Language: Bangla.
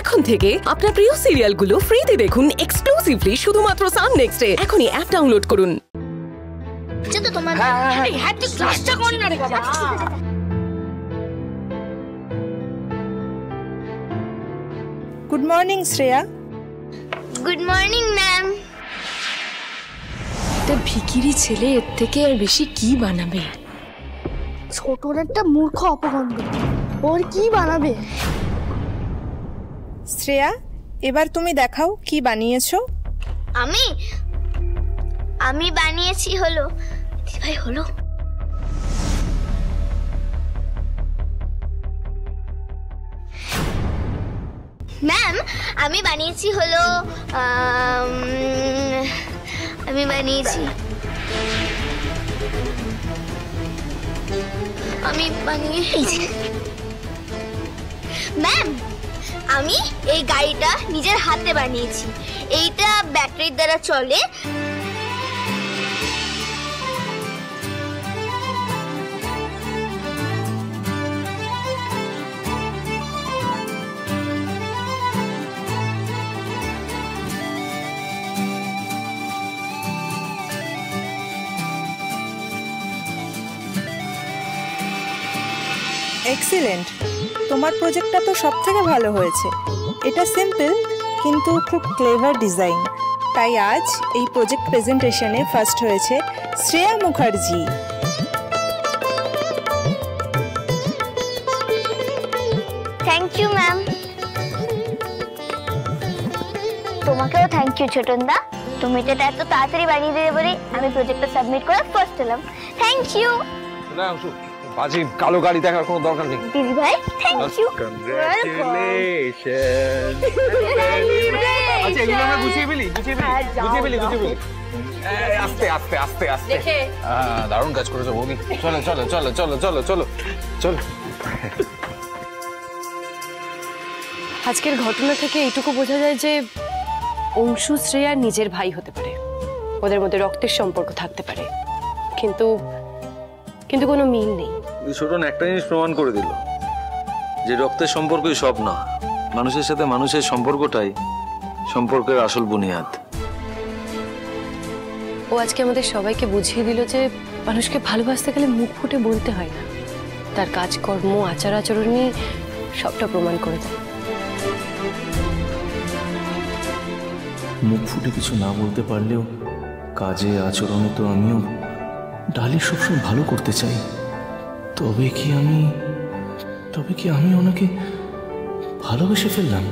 এখন থেকে আপনার প্রিয় সিরিয়ালগুলো ফ্রিতে দেখুন এক্সক্লুসিভলি শুধুমাত্র সান নেক্সটে। এখনই অ্যাপ ডাউনলোড করুন। Good morning Shreya. Good morning ma'am. একটা ভিখিরি ছেলে এর থেকে আর বেশি কি বানাবে? ছোটর একটা মূর্খ অপগন্ধ, ওর কি বানাবে? শ্রেয়া, এবার তুমি দেখাও কি বানিয়েছো। আমি বানিয়েছি হলো ভাই হলো ম্যাম, আমি বানিয়েছি হলো আমি বানিয়েছি ম্যাম, আমি এই গাড়িটা নিজের হাতে বানিয়েছি। এইটা ব্যাটারির দ্বারা চলে। এক্সিলেন্ট, তোমার প্রজেক্টটা তো সব থেকে ভালো হয়েছে। এটা সিম্পল কিন্তু খুব ক্লেভার ডিজাইন, তাই আজ এই প্রজেক্ট প্রেজেন্টেশনে ফার্স্ট হয়েছে Shreya Mukherjee. Thank you ma'am. তোমাকেও থ্যাংক ইউ ছোটনদা, তুমি এটা এত তাড়াতাড়ি বানিয়ে দেবে বলে আমি প্রজেক্টটা সাবমিট করে ফার্স্ট হলাম। Thank you. বাজি কালো গাড়ি দেখার কোনো দরকার নেই দিদি ভাই, থ্যাংক ইউ। কংগ্রাচুলেশন। আচ্ছা এগুলো আমরা গুছিয়ে ফেলি। আস্তে আস্তে আস্তে আস্তে। দারুণ কাজ করেছো বৌদি। চলো চলো চলো চলো চলো চলো চলো। আজকের ঘটনা থেকে এইটুকু বোঝা যায় যে অংশু শ্রেয়ার নিজের ভাই হতে পারে, ওদের মধ্যে রক্তের সম্পর্ক থাকতে পারে, কিন্তু কিন্তু কোনো মিল নেই। ছোটন একটা জিনিস প্রমাণ করে দিল যে রক্তের সম্পর্কই সব না, মানুষের সাথে মানুষের সম্পর্কটাই সম্পর্কের আসল বুনিয়াদ। ও আজকে আমাদের সবাইকে বুঝিয়ে দিল যে মানুষকে ভালোবাসতে গেলে মুখ ফুটে বলতে হয় না, তার কাজকর্ম আচার আচরণই সবটা প্রমাণ করে দেয়। মুখ ফুটে কিছু না বলতে পারলেও কাজে আচরণে তো আমিও ডালি সবসময় ভালো করতে চাই। তবে কি আমি ওনাকে ভালোবেসে ফেললাম?